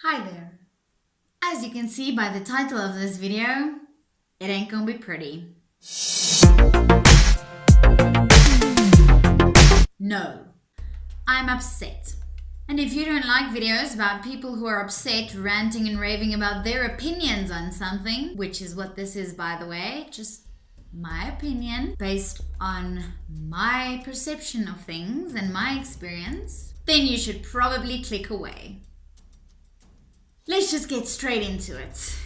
Hi there. As you can see by the title of this video, it ain't gonna be pretty. No, I'm upset. And if you don't like videos about people who are upset ranting and raving about their opinions on something, which is what this is by the way, just my opinion based on my perception of things and my experience, then you should probably click away. Let's just get straight into it.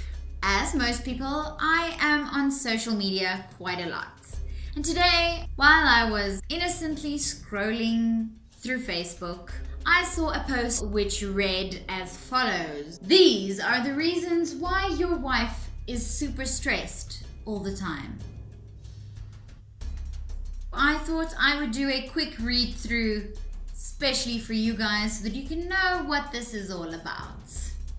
As most people, I am on social media quite a lot. And today, while I was innocently scrolling through Facebook, I saw a post which read as follows. These are the reasons why your wife is super stressed all the time. I thought I would do a quick read through, especially for you guys, so that you can know what this is all about.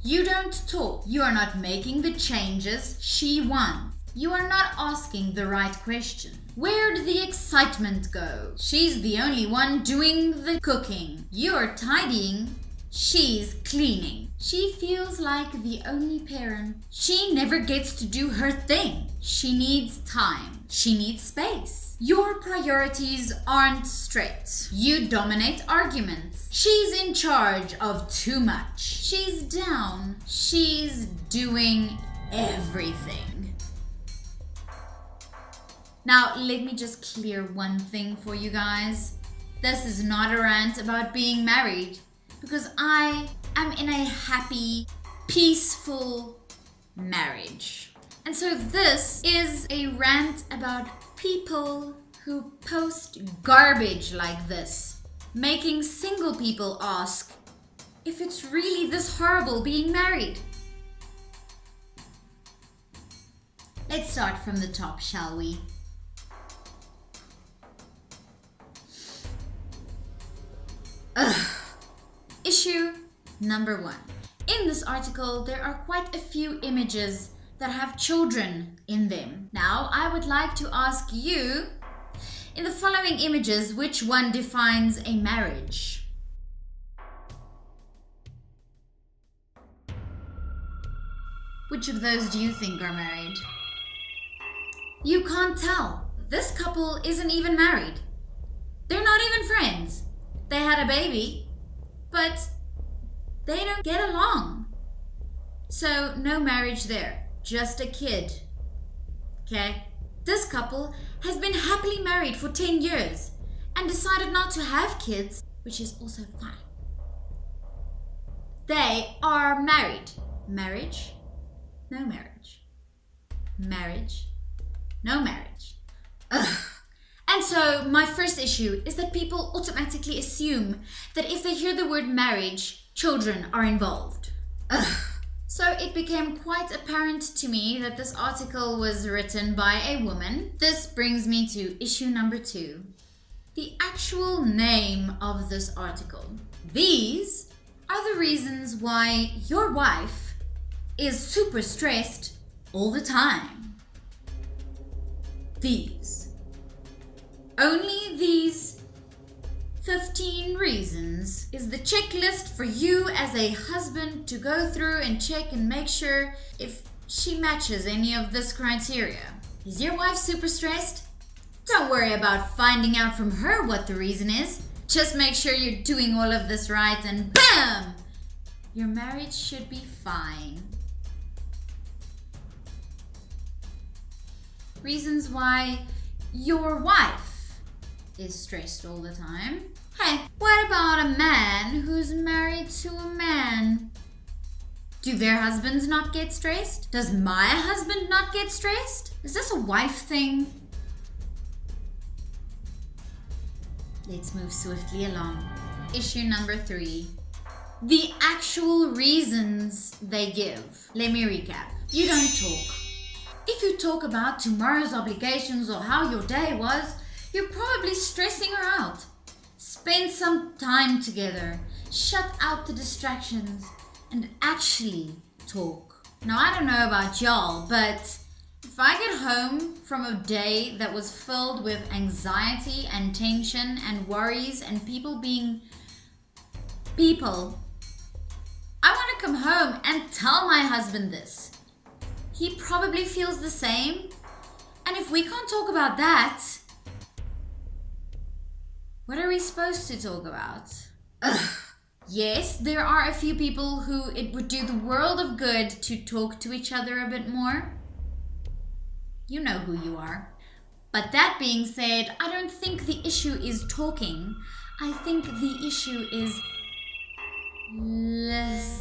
You don't talk. You are not making the changes she wants. You are not asking the right question. Where did the excitement go? She's the only one doing the cooking. You're tidying. She's cleaning. She feels like the only parent. She never gets to do her thing. She needs time. She needs space. Your priorities aren't straight. You dominate arguments. She's in charge of too much. She's down. She's doing everything. Now, let me just clear one thing for you guys. This is not a rant about being married, because I am in a happy, peaceful marriage. And so this is a rant about people who post garbage like this, making single people ask if it's really this horrible being married. Let's start from the top, shall we? Issue number 1. In this article, there are quite a few images that have children in them. Now, I would like to ask you, in the following images, which one defines a marriage? Which of those do you think are married? You can't tell. This couple isn't even married. They're not even friends. They had a baby, but they don't get along. So no marriage there, just a kid. Okay? This couple has been happily married for 10 years and decided not to have kids, which is also fine. They are married. Marriage, no marriage. Marriage, no marriage. Ugh. And so my first issue is that people automatically assume that if they hear the word marriage, children are involved. Ugh. So it became quite apparent to me that this article was written by a woman. This brings me to issue number 2. The actual name of this article. These are the reasons why your wife is super stressed all the time. These. Only these 15 reasons is the checklist for you as a husband to go through and check and make sure if she matches any of this criteria. Is your wife super stressed? Don't worry about finding out from her what the reason is. Just make sure you're doing all of this right and BAM! Your marriage should be fine. Reasons why your wife is stressed all the time. Hey, what about a man who's married to a man? Do their husbands not get stressed? Does my husband not get stressed? Is this a wife thing? Let's move swiftly along. Issue number 3. The actual reasons they give. Let me recap. You don't talk. If you talk about tomorrow's obligations or how your day was, you're probably stressing her out. Spend some time together. Shut out the distractions and actually talk. Now, I don't know about y'all, but if I get home from a day that was filled with anxiety and tension and worries and people being people, I want to come home and tell my husband this. He probably feels the same. And if we can't talk about that, what are we supposed to talk about? Ugh. Yes, there are a few people who it would do the world of good to talk to each other a bit more. You know who you are. But that being said, I don't think the issue is talking. I think the issue is listening.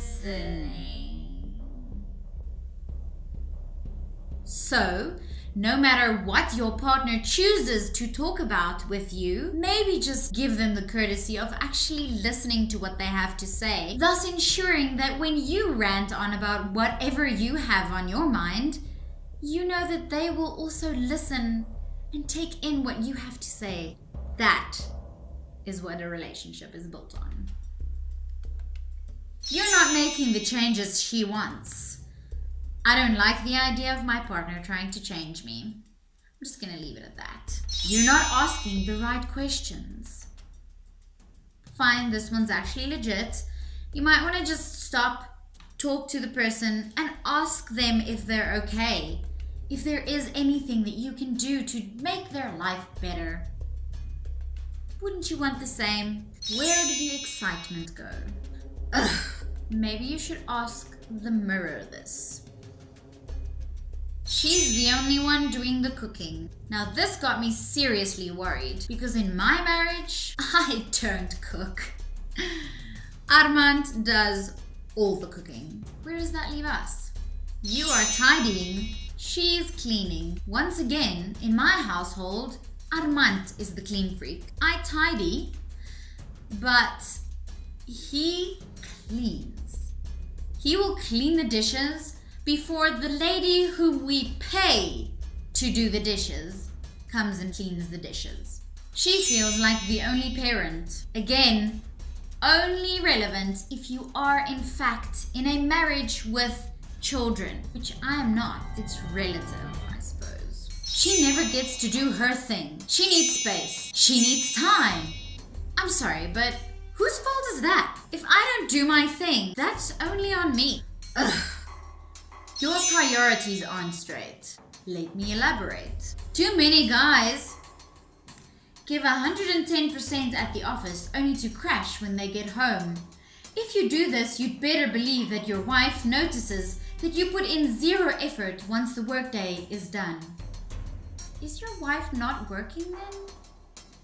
So, no matter what your partner chooses to talk about with you, maybe just give them the courtesy of actually listening to what they have to say, thus ensuring that when you rant on about whatever you have on your mind, you know that they will also listen and take in what you have to say. That is what a relationship is built on. You're not making the changes she wants. I don't like the idea of my partner trying to change me. I'm just gonna leave it at that. You're not asking the right questions. Fine, this one's actually legit. You might want to just stop, talk to the person, and ask them if they're okay. If there is anything that you can do to make their life better. Wouldn't you want the same? Where did the excitement go? Ugh. Maybe you should ask the mirror this. She's the only one doing the cooking. Now this got me seriously worried because in my marriage, I don't cook. Armand does all the cooking. Where does that leave us? You are tidying, she's cleaning. Once again, in my household, Armand is the clean freak. I tidy, but he cleans. He will clean the dishes before the lady whom we pay to do the dishes comes and cleans the dishes. She feels like the only parent. Again, only relevant if you are in fact in a marriage with children, which I am not. It's relative, I suppose. She never gets to do her thing. She needs space. She needs time. I'm sorry, but whose fault is that? If I don't do my thing, that's only on me. Ugh. Your priorities aren't straight. Let me elaborate. Too many guys give 110% at the office only to crash when they get home. If you do this, you'd better believe that your wife notices that you put in zero effort once the workday is done. Is your wife not working then?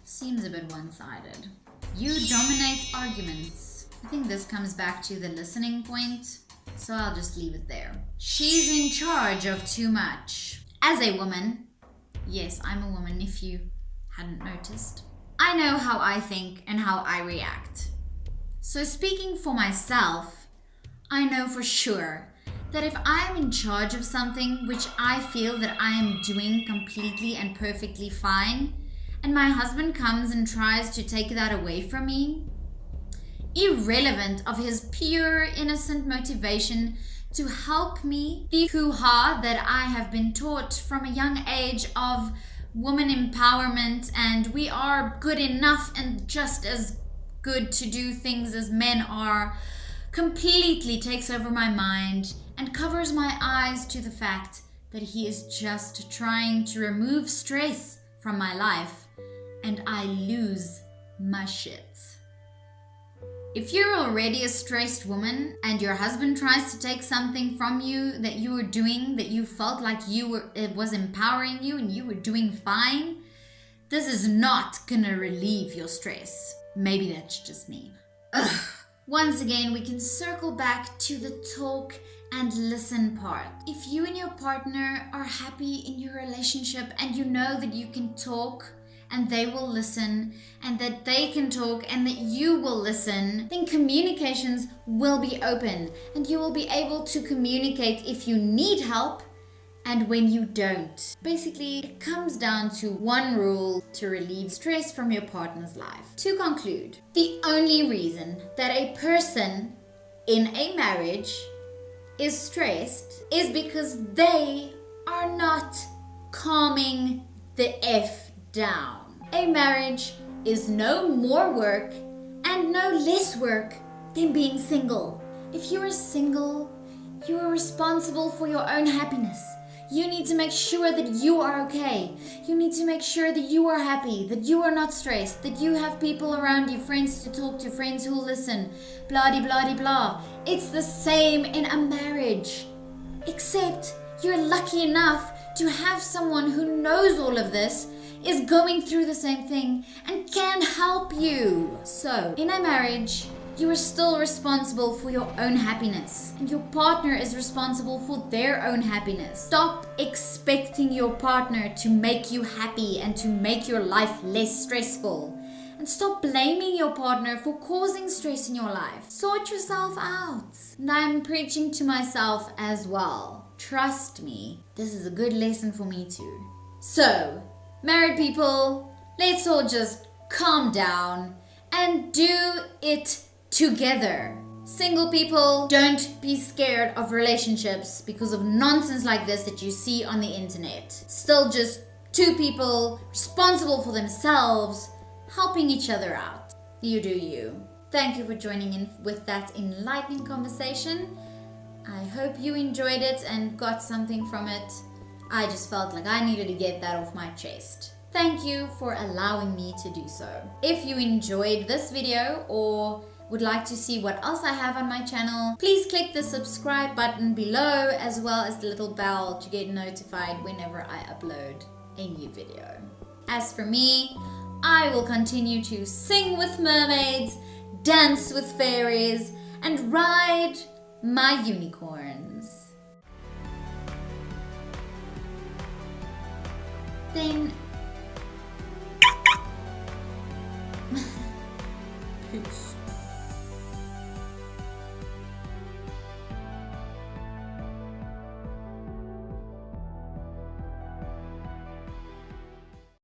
Seems a bit one-sided. You dominate arguments. I think this comes back to the listening point. So I'll just leave it there. She's in charge of too much. As a woman, yes, I'm a woman if you hadn't noticed, I know how I think and how I react. So speaking for myself, I know for sure that if I'm in charge of something which I feel that I am doing completely and perfectly fine, and my husband comes and tries to take that away from me, irrelevant of his pure innocent motivation to help me, the hoo-ha that I have been taught from a young age of woman empowerment and we are good enough and just as good to do things as men are, completely takes over my mind and covers my eyes to the fact that he is just trying to remove stress from my life and I lose my shit. If you're already a stressed woman and your husband tries to take something from you that you were doing, that you felt like it was empowering you and you were doing fine, this is not gonna relieve your stress. Maybe that's just me. Ugh. Once again, we can circle back to the talk and listen part. If you and your partner are happy in your relationship and you know that you can talk and they will listen, and that they can talk and that you will listen, then communications will be open and you will be able to communicate if you need help and when you don't. Basically, it comes down to one rule to relieve stress from your partner's life. To conclude, the only reason that a person in a marriage is stressed is because they are not calming the F down. A marriage is no more work and no less work than being single. If you are single, you are responsible for your own happiness. You need to make sure that you are okay. You need to make sure that you are happy, that you are not stressed, that you have people around you, friends to talk to, friends who listen, blah de blah de blah. It's the same in a marriage. Except you're lucky enough to have someone who knows all of this, is going through the same thing, and can help you. So, in a marriage, you are still responsible for your own happiness, and your partner is responsible for their own happiness. Stop expecting your partner to make you happy and to make your life less stressful. And stop blaming your partner for causing stress in your life. Sort yourself out. And I'm preaching to myself as well. Trust me, this is a good lesson for me too. So, married people, let's all just calm down and do it together. Single people, don't be scared of relationships because of nonsense like this that you see on the internet. Still just two people responsible for themselves, helping each other out. You do you. Thank you for joining in with that enlightening conversation. I hope you enjoyed it and got something from it. I just felt like I needed to get that off my chest. Thank you for allowing me to do so. If you enjoyed this video or would like to see what else I have on my channel, please click the subscribe button below as well as the little bell to get notified whenever I upload a new video. As for me, I will continue to sing with mermaids, dance with fairies, and ride my unicorns. Then peace.